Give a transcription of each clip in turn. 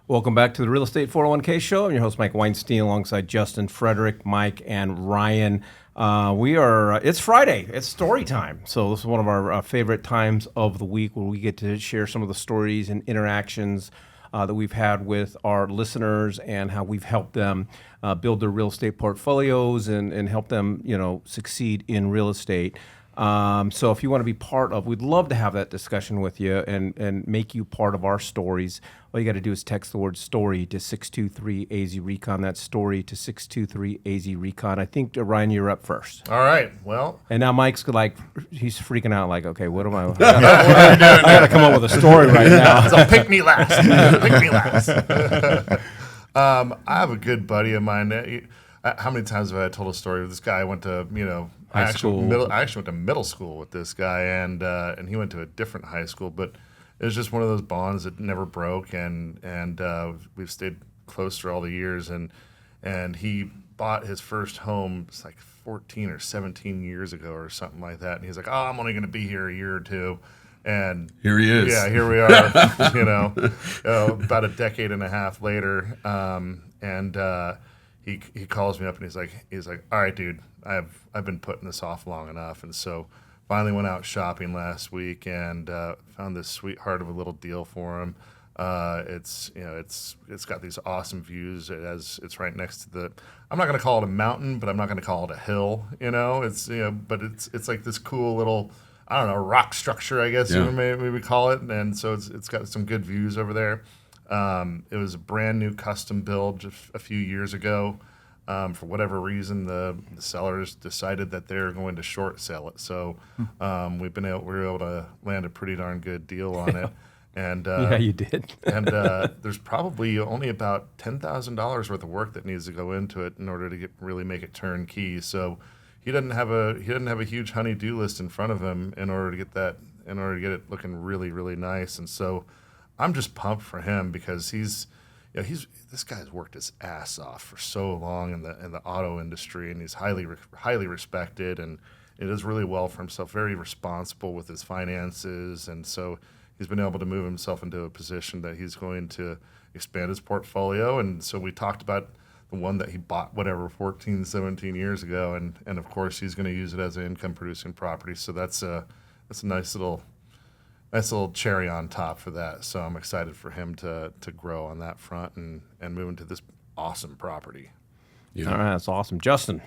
Welcome back to the Real Estate 401k Show. I'm your host, Mike Weinstein, alongside Justin Frederick, Mike, and Ryan. It's Friday. It's story time. So this is one of our favorite times of the week where we get to share some of the stories and interactions that we've had with our listeners and how we've helped them build their real estate portfolios and help them, succeed in real estate. So if you want to be part of, we'd love to have that discussion with you and make you part of our stories. All you got to do is text the word story to 623-AZ-RECON. That's story to 623-AZ-RECON. I think, Ryan, you're up first. All right, well. And now Mike's like, he's freaking out like, okay, what am I? I got to come up with a story right now. So pick me last. Pick me last. I have a good buddy of mine. How many times have I told a story of this guy? I went to, I actually went to middle school with this guy, and he went to a different high school, but it was just one of those bonds that never broke, and we've stayed close for all the years, and he bought his first home, it's like 14 or 17 years ago or something like that, and he's like, I'm only going to be here a year or two, and here he is. Yeah, here we are, about a decade and a half later, he calls me up and he's like, all right, dude, I've been putting this off long enough, and so finally went out shopping last week and found this sweetheart of a little deal for him. It's got these awesome views. It's right next to the. I'm not going to call it a mountain, but I'm not going to call it a hill. But it's like this cool little, I don't know, rock structure, I guess you maybe call it. And so it's got some good views over there. It was a brand new custom build just a few years ago. For whatever reason, the sellers decided that they're going to short sell it. So we were able to land a pretty darn good deal on it. And yeah, you did. And there's probably only about $10,000 worth of work that needs to go into it in order to really make it turnkey. So he doesn't have a huge honey-do list in front of him in order to get it looking really, really nice. And so I'm just pumped for him because this guy's worked his ass off for so long in the auto industry, and he's highly respected, and he does really well for himself. Very responsible with his finances, and so he's been able to move himself into a position that he's going to expand his portfolio. And so we talked about the one that he bought 14, 17 years ago, and of course he's going to use it as an income producing property. So that's a nice little cherry on top for that. So I'm excited for him to grow on that front and move into this awesome property. Yeah. All right, that's awesome. Justin.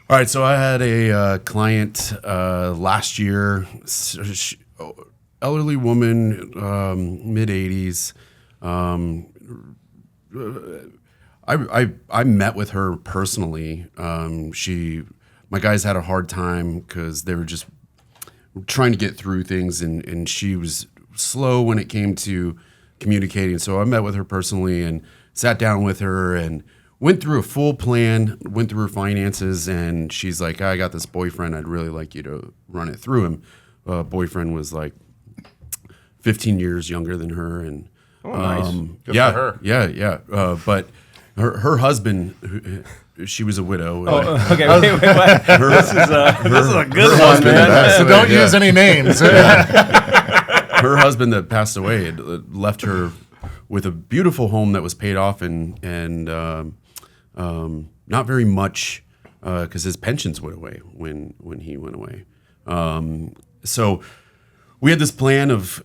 All right, so I had a client last year, elderly woman, mid-80s. I met with her personally. My guys had a hard time because they were just trying to get through things, and she was slow when it came to communicating. So I met with her personally and sat down with her and went through a full plan, went through her finances, and she's like, I got this boyfriend. I'd really like you to run it through him. Boyfriend was like 15 years younger than her. And nice. Good for her. Yeah. But her husband, she was a widow. Okay. Wait. This is a good one, man. So don't use any names. Her husband that passed away had left her with a beautiful home that was paid off and not very much because his pensions went away when he went away. So we had this plan of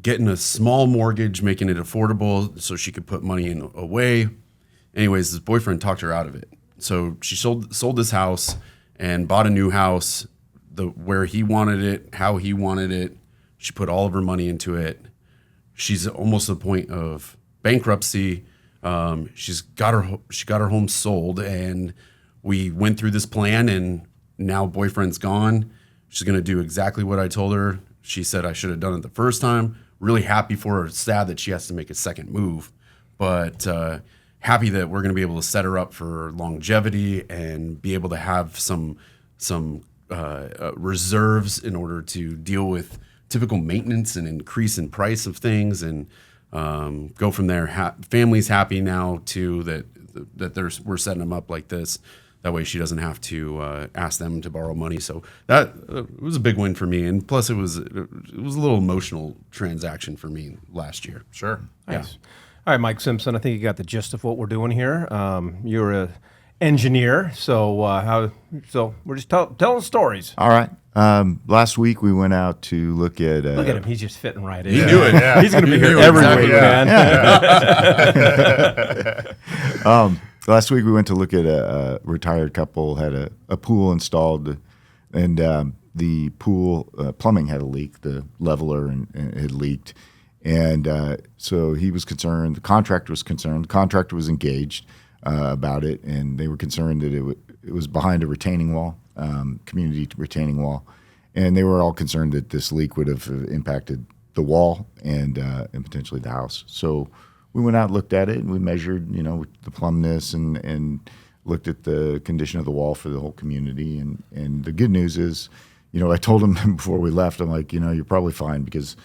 getting a small mortgage, making it affordable so she could put money away. Anyways, his boyfriend talked her out of it. So she sold this house and bought a new house where he wanted it, how he wanted it. She put all of her money into it. She's almost at the point of bankruptcy. She got her home sold, and we went through this plan, and now boyfriend's gone. She's going to do exactly what I told her. She said I should have done it the first time. Really happy for her. Sad that she has to make a second move, but happy that we're going to be able to set her up for longevity and be able to have some reserves in order to deal with typical maintenance and increase in price of things, and go from there. Family's happy now too that we're setting them up like this. That way she doesn't have to ask them to borrow money. So that was a big win for me. And plus it was a little emotional transaction for me last year. Sure. Nice. All right, Mike Simpson, I think you got the gist of what we're doing here. You're a engineer, so we're just telling stories. All right. Last week we went out to look at. Look at him; he's just fitting right in. He knew it. Yeah. He's going to be He here knew every exactly week, man. Last week we went to look at a retired couple had a pool installed, and the pool plumbing had a leak. The leveler and had leaked, and so he was concerned. The contractor was concerned. The contractor was engaged about it, and they were concerned that it was behind a retaining wall, community retaining wall, and they were all concerned that this leak would have impacted the wall and potentially the house. So we went out, looked at it, and we measured, the plumbness and looked at the condition of the wall for the whole community. And the good news is, I told them before we left, I'm like, you're probably fine because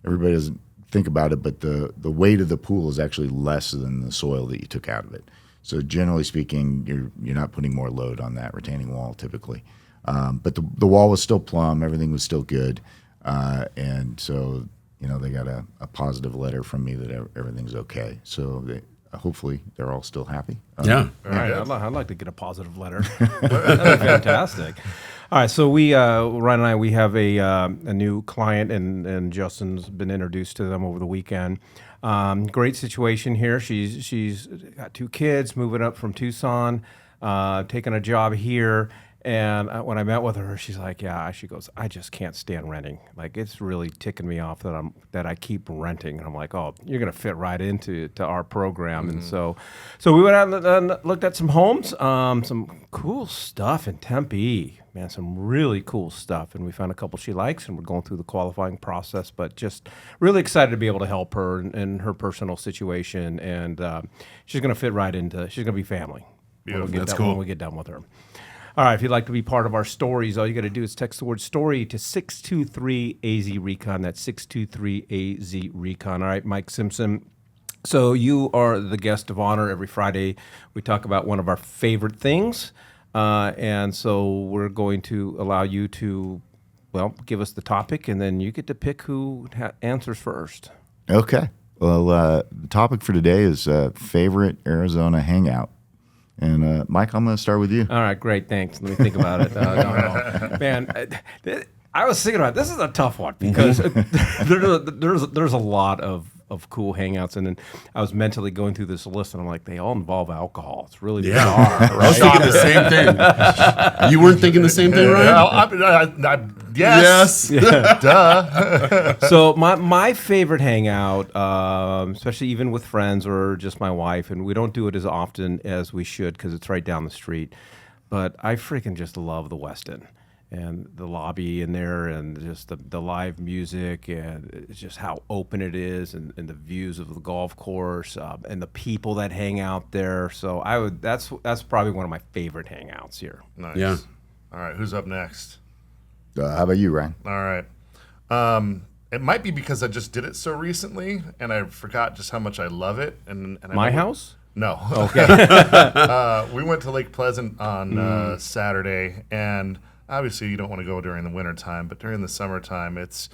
everybody doesn't think about it, but the weight of the pool is actually less than the soil that you took out of it. So generally speaking, you're not putting more load on that retaining wall typically. But the wall was still plumb, everything was still good, and so they got a positive letter from me that everything's okay. So hopefully they're all still happy. Yeah. All right, I'd like to get a positive letter. That'd be fantastic. All right, so Ryan and I, we have a new client, and Justin's been introduced to them over the weekend. Great situation here. She's got 2 kids, moving up from Tucson, taking a job here. And when I met with her, she's like, she goes, I just can't stand renting. Like, it's really ticking me off that I keep renting. And I'm like, oh, you're going to fit right into our program. Mm-hmm. And so we went out and looked at some homes, some cool stuff in Tempe, man, some really cool stuff. And we found a couple she likes, and we're going through the qualifying process, but just really excited to be able to help her in her personal situation. And she's going to fit right into, she's going to be family. That's cool. When we get done with her. All right, if you'd like to be part of our stories, all you got to do is text the word story to 623-AZ-RECON. That's 623-AZ-RECON. All right, Mike Simpson. So you are the guest of honor. Every Friday we talk about one of our favorite things. And so we're going to allow you to, give us the topic, and then you get to pick who answers first. Okay. Well, the topic for today is favorite Arizona hangout. And Mike, I'm going to start with you. All right, great, thanks. Let me think about it. No. Man, I was thinking about it. This is a tough one because there's a lot of cool hangouts, and then I was mentally going through this list, and I'm like, they all involve alcohol. It's really bizarre. Right? I was thinking the same thing. You weren't thinking the same thing, Ryan? Yes. Yeah. Duh. So my favorite hangout, especially even with friends or just my wife, and we don't do it as often as we should because it's right down the street, but I freaking just love the Westin and the lobby in there, and just the live music, and it's just how open it is, and the views of the golf course, and the people that hang out there. So that's probably one of my favorite hangouts here. Nice. Yeah. All right, who's up next? How about you, Ryan? All right. It might be because I just did it so recently, and I forgot just how much I love it. And My house? No. Okay. We went to Lake Pleasant on Saturday, and obviously you don't want to go during the wintertime, but during the summertime, it's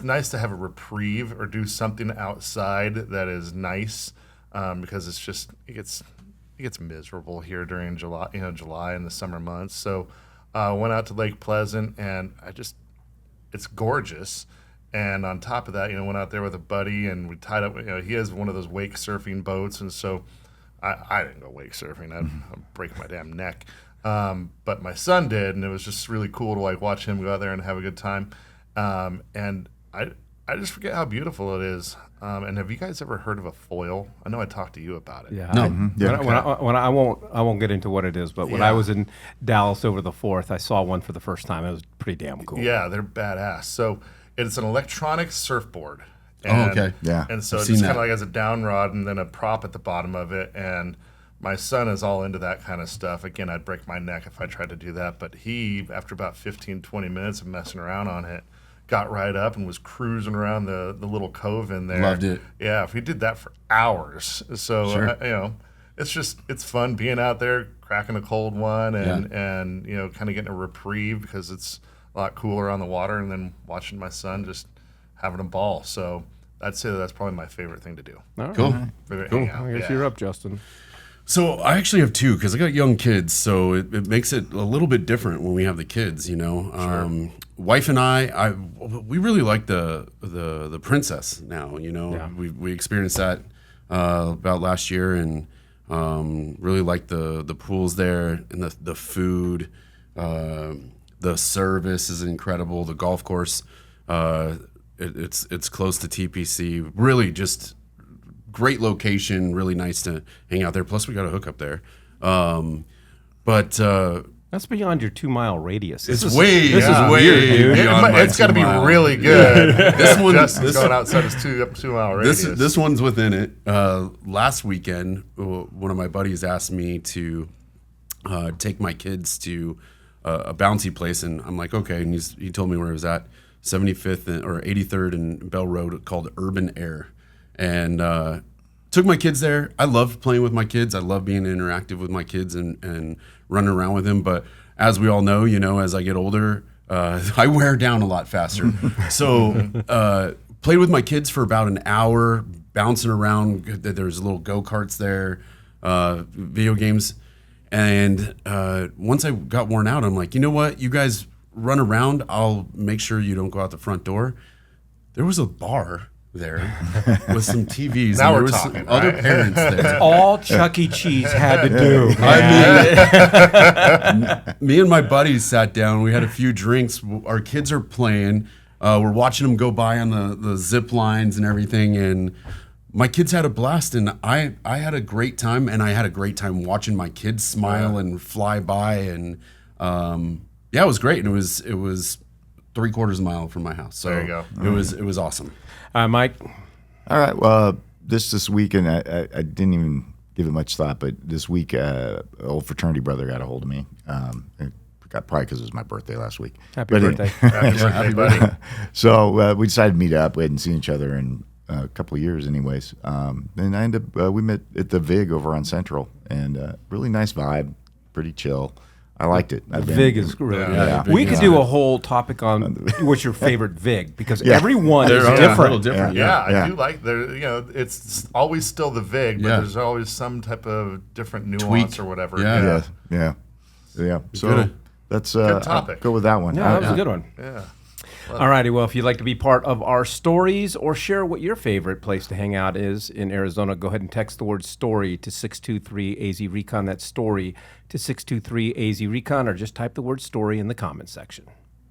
nice to have a reprieve or do something outside that is nice, because it gets miserable here during July and the summer months. So went out to Lake Pleasant, and it's gorgeous. And on top of that, went out there with a buddy, and we tied up. He has one of those wake surfing boats, and so I didn't go wake surfing. I'd break my damn neck. But my son did, and it was just really cool to watch him go out there and have a good time. And I just forget how beautiful it is. And have you guys ever heard of a foil? I know I talked to you about it. Yeah. No. When I won't get into what it is, but when I was in Dallas over the 4th, I saw one for the first time. It was pretty damn cool. Yeah, they're badass. So it's an electronic surfboard. And, okay. Yeah. And so I've it seen just kind that. of has a down rod and then a prop at the bottom of it. And my son is all into that kind of stuff. Again, I'd break my neck if I tried to do that. But he, after about 15, 20 minutes of messing around on it, got right up and was cruising around the little cove in there. Loved it. Yeah, we did that for hours. So, Sure. it's fun being out there, cracking a cold one, and you know, kind of getting a reprieve because it's a lot cooler on the water, and then watching my son just having a ball. So I'd say that's probably my favorite thing to do. All right. Cool. Favorite Cool. hangout. I guess you're up, Justin. So I actually have two because I got young kids, so it makes it a little bit different when we have the kids. You know, wife and we really like the princess now. You know, Yeah. we experienced that about last year, and really like the pools there and the food. The service is incredible. The golf course, it's close to TPC. Really, just great location. Really nice to hang out there. Plus, we got a hookup there. But That's beyond your 2 mile radius. this is weird, dude. beyond my It's got to be 2 mile. really good. This going outside his 2 mile radius. This one's within it. Last weekend, one of my buddies asked me to take my kids to a bouncy place, and I'm like, okay. And he told me where it was at, 75th or 83rd and Bell Road, called Urban Air, and took my kids there. I love playing with my kids. I love being interactive with my kids and running around with them. But as we all know, you know, as I get older, I wear down a lot faster. So played with my kids for about an hour, bouncing around. There's little go-karts there, video games. And once I got worn out, I'm like, you know what? You guys run around. I'll make sure you don't go out the front door. There was a bar there with some TVs. Now and there we're was talking, some other right? parents there. All Chuck E. Cheese had to do. Me and my buddies sat down. We had a few drinks. Our kids are playing. We're watching them go by on the zip lines and everything. And my kids had a blast, and I had a great time. And I had a great time watching my kids smile and fly by. And yeah, it was great. And it was 3/4 of a mile from my house. So There you go. It was awesome. Mike? All right. Well, this weekend, I didn't even give it much thought, but this week, old fraternity brother got a hold of me. Probably because it was my birthday last week. Happy birthday. Happy birthday, buddy. So we decided to meet up. We hadn't seen each other in a couple of years, anyways. And I ended up, we met at the VIG over on Central, and really nice vibe, pretty chill. I liked it. VIG is really good. Yeah. We could do a whole topic on what's your favorite VIG, because Yeah. everyone is They're a different. little different. Yeah, Yeah. I do like there. You know, it's always still the VIG, but Yeah. there's always some type of different nuance Tweak. or whatever. Yeah. Yeah. So Good. that's Good topic. I'll go with that one. Yeah, that was a good one. Yeah. All righty. Well, if you'd like to be part of our stories or share what your favorite place to hang out is in Arizona, go ahead and text the word story to 623-AZ-RECON. That's story to 623-AZ-RECON, or just type the word story in the comments section.